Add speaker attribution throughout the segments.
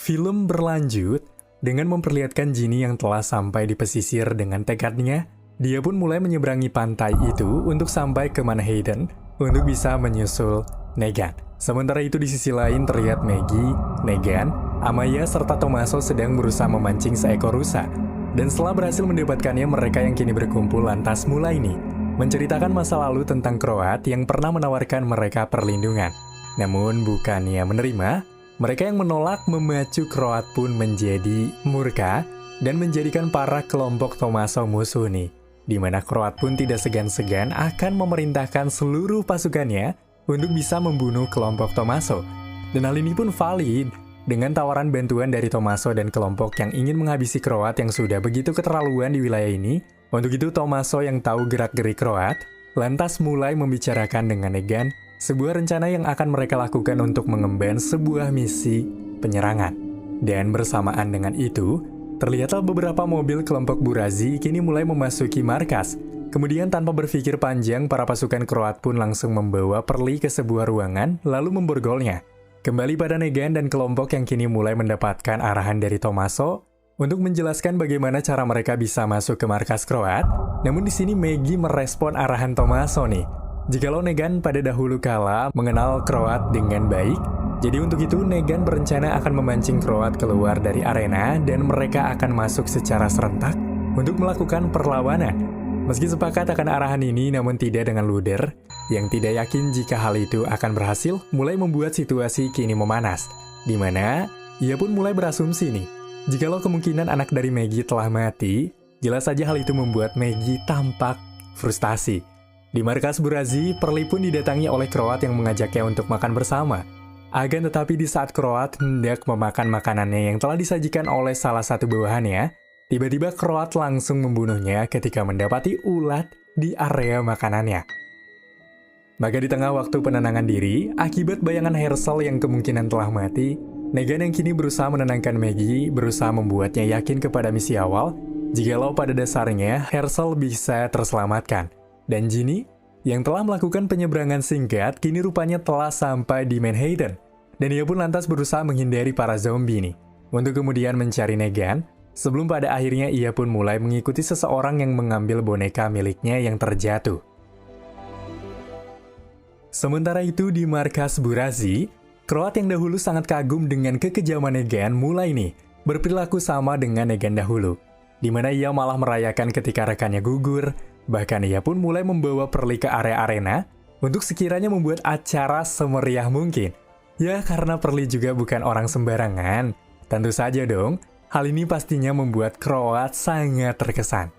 Speaker 1: Film berlanjut dengan memperlihatkan Ginny yang telah sampai di pesisir dengan tekadnya. Dia pun mulai menyeberangi pantai itu untuk sampai ke Manhattan untuk bisa menyusul Negan. Sementara itu di sisi lain terlihat Maggie, Negan, Amaya, serta Tommaso sedang berusaha memancing seekor rusa. Dan setelah berhasil mendapatkannya, mereka yang kini berkumpul lantas mulai nih menceritakan masa lalu tentang Croat yang pernah menawarkan mereka perlindungan. Namun bukannya menerima, mereka yang menolak memacu Croat pun menjadi murka dan menjadikan para kelompok Tommaso musuh nih. Di mana Croat pun tidak segan-segan akan memerintahkan seluruh pasukannya untuk bisa membunuh kelompok Tommaso. Dan hal ini pun valid dengan tawaran bantuan dari Tommaso dan kelompok yang ingin menghabisi Croat yang sudah begitu keterlaluan di wilayah ini. Untuk itu Tommaso yang tahu gerak-gerik Croat lantas mulai membicarakan dengan Negan sebuah rencana yang akan mereka lakukan untuk mengemban sebuah misi penyerangan. Dan bersamaan dengan itu, terlihatlah beberapa mobil kelompok Burazi kini mulai memasuki markas. Kemudian tanpa berpikir panjang, para pasukan Croat pun langsung membawa Perli ke sebuah ruangan, lalu memborgolnya. Kembali pada Negan dan kelompok yang kini mulai mendapatkan arahan dari Tommaso untuk menjelaskan bagaimana cara mereka bisa masuk ke markas Croat. Namun di sini Maggie merespon arahan Tommaso nih. Jikalau Negan pada dahulu kala mengenal Croat dengan baik, jadi untuk itu Negan berencana akan memancing Croat keluar dari arena dan mereka akan masuk secara serentak untuk melakukan perlawanan. Meski sepakat akan arahan ini, namun tidak dengan Luder, yang tidak yakin jika hal itu akan berhasil, mulai membuat situasi kini memanas. Di mana ia pun mulai berasumsi nih, jikalau kemungkinan anak dari Maggie telah mati, jelas saja hal itu membuat Maggie tampak frustasi. Di markas Burazi, Perli pun didatangi oleh Croat yang mengajaknya untuk makan bersama. Akan tetapi di saat Croat hendak memakan makanannya yang telah disajikan oleh salah satu bawahannya, tiba-tiba Croat langsung membunuhnya ketika mendapati ulat di area makanannya. Maka di tengah waktu penenangan diri, akibat bayangan Herschel yang kemungkinan telah mati, Negan yang kini berusaha menenangkan Maggie, berusaha membuatnya yakin kepada misi awal, jikalau pada dasarnya Herschel bisa terselamatkan. Dan Ginny yang telah melakukan penyeberangan singkat, kini rupanya telah sampai di Manhattan. Dan ia pun lantas berusaha menghindari para zombie nih, untuk kemudian mencari Negan, sebelum pada akhirnya ia pun mulai mengikuti seseorang yang mengambil boneka miliknya yang terjatuh. Sementara itu di markas Burazi, Croat yang dahulu sangat kagum dengan kekejaman Negan mulai nih berperilaku sama dengan Negan dahulu, di mana ia malah merayakan ketika rekannya gugur. Bahkan ia pun mulai membawa Perli ke area arena untuk sekiranya membuat acara semeriah mungkin. Ya, karena Perli juga bukan orang sembarangan. Tentu saja dong, hal ini pastinya membuat Croat sangat terkesan.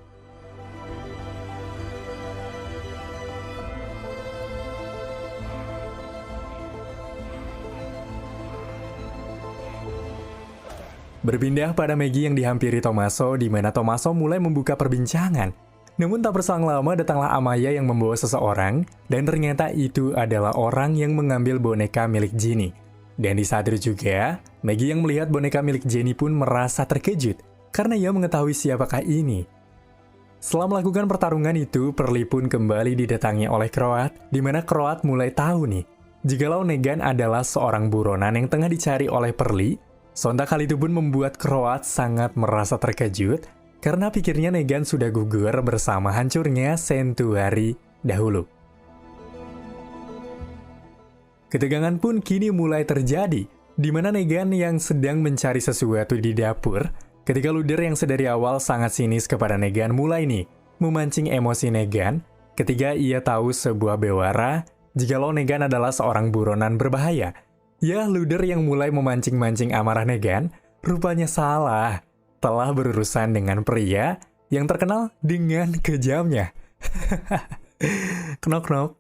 Speaker 1: Berpindah pada Maggie yang dihampiri Tommaso, di mana Tommaso mulai membuka perbincangan. Namun tak berselang lama datanglah Amaya yang membawa seseorang, dan ternyata itu adalah orang yang mengambil boneka milik Ginny. Dan di saat itu juga, Maggie yang melihat boneka milik Ginny pun merasa terkejut, karena ia mengetahui siapakah ini. Setelah melakukan pertarungan itu, Perli pun kembali didatangi oleh Croat, di mana Croat mulai tahu nih, jikalau Negan adalah seorang buronan yang tengah dicari oleh Perli. Sontak hal itu pun membuat Croat sangat merasa terkejut, karena pikirnya Negan sudah gugur bersama hancurnya Sanctuary dahulu. Ketegangan pun kini mulai terjadi, di mana Negan yang sedang mencari sesuatu di dapur, ketika Luder yang sedari awal sangat sinis kepada Negan mulai nih memancing emosi Negan, ketika ia tahu sebuah bewara, jikalau Negan adalah seorang buronan berbahaya. Ya, Luder yang mulai memancing-mancing amarah Negan, rupanya salah. Telah berurusan dengan pria yang terkenal dengan kejamnya. Knock-knock.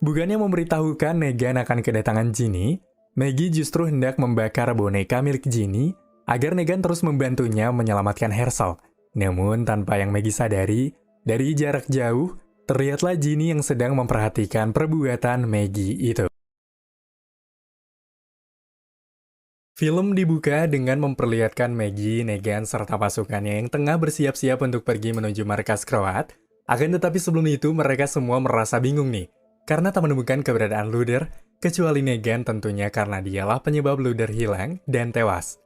Speaker 1: Bukannya memberitahukan Negan akan kedatangan Ginny, Maggie justru hendak membakar boneka milik Ginny agar Negan terus membantunya menyelamatkan Herschel. Namun tanpa yang Maggie sadari, dari jarak jauh, terlihatlah Ginny yang sedang memperhatikan perbuatan Maggie itu. Film dibuka dengan memperlihatkan Maggie, Negan, serta pasukannya yang tengah bersiap-siap untuk pergi menuju markas Kroat. Akan tetapi sebelum itu mereka semua merasa bingung nih, karena tak menemukan keberadaan Luther, kecuali Negan tentunya karena dialah penyebab Luther hilang dan tewas.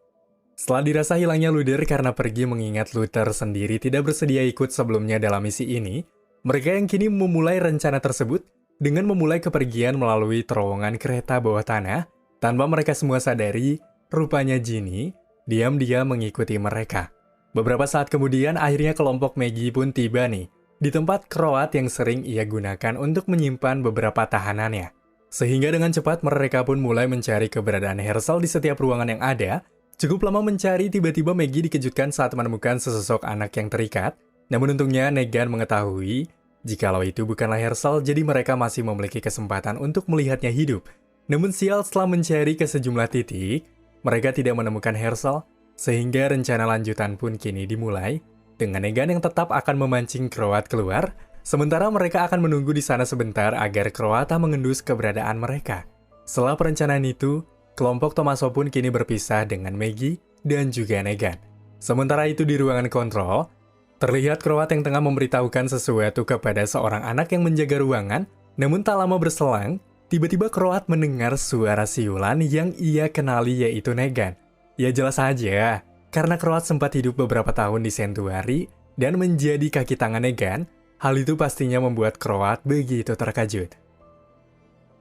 Speaker 1: Setelah dirasa hilangnya Luther karena pergi mengingat Luther sendiri tidak bersedia ikut sebelumnya dalam misi ini, mereka yang kini memulai rencana tersebut dengan memulai kepergian melalui terowongan kereta bawah tanah, tanpa mereka semua sadari, rupanya Ginny diam-diam mengikuti mereka. Beberapa saat kemudian akhirnya kelompok Maggie pun tiba nih, di tempat Kroat yang sering ia gunakan untuk menyimpan beberapa tahanannya. Sehingga dengan cepat mereka pun mulai mencari keberadaan Herschel di setiap ruangan yang ada. Cukup lama mencari, tiba-tiba Maggie dikejutkan saat menemukan sesosok anak yang terikat. Namun untungnya Negan mengetahui, jikalau itu bukanlah Herschel, jadi mereka masih memiliki kesempatan untuk melihatnya hidup. Namun sial, setelah mencari ke sejumlah titik, mereka tidak menemukan Herschel, sehingga rencana lanjutan pun kini dimulai, dengan Negan yang tetap akan memancing Kroat keluar, sementara mereka akan menunggu di sana sebentar agar Kroata mengendus keberadaan mereka. Setelah perencanaan itu, kelompok Tommaso pun kini berpisah dengan Maggie dan juga Negan. Sementara itu di ruangan kontrol, terlihat Kroat yang tengah memberitahukan sesuatu kepada seorang anak yang menjaga ruangan, namun tak lama berselang, tiba-tiba Kroat mendengar suara siulan yang ia kenali yaitu Negan. Ya jelas saja, karena Kroat sempat hidup beberapa tahun di Sanctuary dan menjadi kaki tangan Negan, hal itu pastinya membuat Kroat begitu terkejut.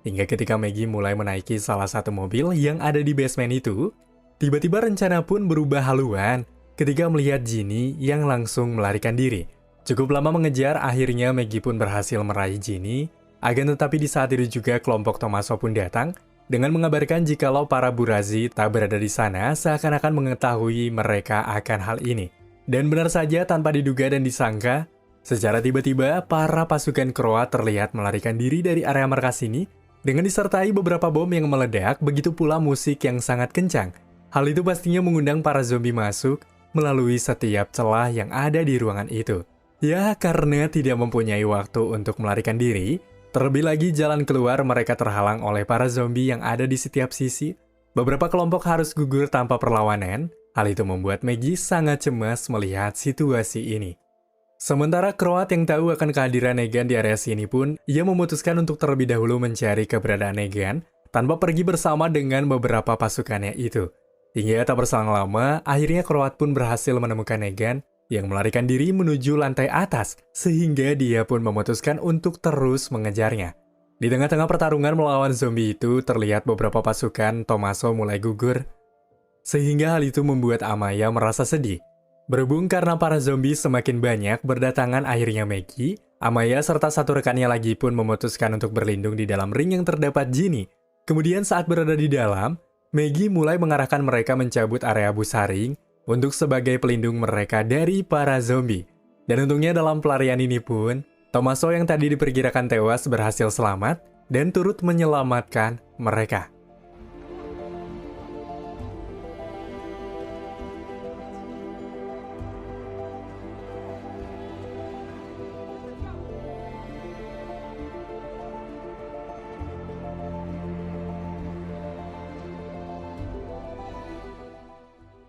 Speaker 1: Hingga ketika Maggie mulai menaiki salah satu mobil yang ada di basement itu, tiba-tiba rencana pun berubah haluan ketika melihat Ginny yang langsung melarikan diri. Cukup lama mengejar, akhirnya Maggie pun berhasil meraih Ginny. Akan tetapi di saat itu juga kelompok Tommaso pun datang dengan mengabarkan jikalau para Burazi tak berada di sana, seakan-akan mengetahui mereka akan hal ini. Dan benar saja, tanpa diduga dan disangka, secara tiba-tiba para pasukan Kroat terlihat melarikan diri dari area markas ini dengan disertai beberapa bom yang meledak, begitu pula musik yang sangat kencang. Hal itu pastinya mengundang para zombie masuk melalui setiap celah yang ada di ruangan itu. Ya, karena tidak mempunyai waktu untuk melarikan diri, terlebih lagi jalan keluar mereka terhalang oleh para zombie yang ada di setiap sisi. Beberapa kelompok harus gugur tanpa perlawanan. Hal itu membuat Maggie sangat cemas melihat situasi ini. Sementara Kroat yang tahu akan kehadiran Negan di area sini pun, ia memutuskan untuk terlebih dahulu mencari keberadaan Negan tanpa pergi bersama dengan beberapa pasukannya itu. Hingga tak berselang lama, akhirnya Kroat pun berhasil menemukan Negan yang melarikan diri menuju lantai atas, sehingga dia pun memutuskan untuk terus mengejarnya. Di tengah-tengah pertarungan melawan zombie itu, terlihat beberapa pasukan Tommaso mulai gugur, sehingga hal itu membuat Amaya merasa sedih. Berhubung karena para zombie semakin banyak berdatangan, akhirnya Maggie, Amaya serta satu rekannya lagi pun memutuskan untuk berlindung di dalam ring yang terdapat Ginny. Kemudian saat berada di dalam, Maggie mulai mengarahkan mereka mencabut area busaring untuk sebagai pelindung mereka dari para zombie. Dan untungnya dalam pelarian ini pun, Tommaso yang tadi diperkirakan tewas berhasil selamat dan turut menyelamatkan mereka.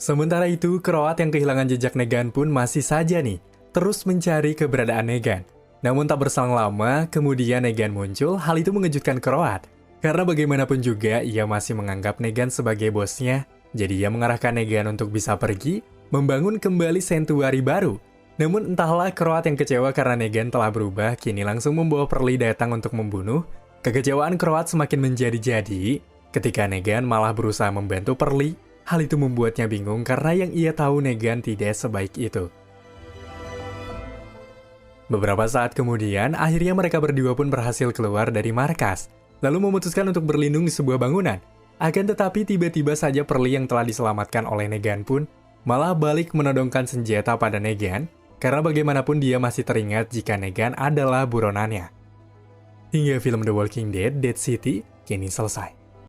Speaker 1: Sementara itu, Kroat yang kehilangan jejak Negan pun masih saja nih, terus mencari keberadaan Negan. Namun tak berselang lama, kemudian Negan muncul, hal itu mengejutkan Kroat. Karena bagaimanapun juga, ia masih menganggap Negan sebagai bosnya, jadi ia mengarahkan Negan untuk bisa pergi, membangun kembali Sanctuary baru. Namun entahlah Kroat yang kecewa karena Negan telah berubah, kini langsung membawa Perli datang untuk membunuh. Kekecewaan Kroat semakin menjadi-jadi, ketika Negan malah berusaha membantu Perli. Hal itu membuatnya bingung karena yang ia tahu Negan tidak sebaik itu. Beberapa saat kemudian, akhirnya mereka berdua pun berhasil keluar dari markas, lalu memutuskan untuk berlindung di sebuah bangunan. Akan tetapi tiba-tiba saja Perli yang telah diselamatkan oleh Negan pun malah balik menodongkan senjata pada Negan, karena bagaimanapun dia masih teringat jika Negan adalah buronannya. Hingga film The Walking Dead, Dead City, kini selesai.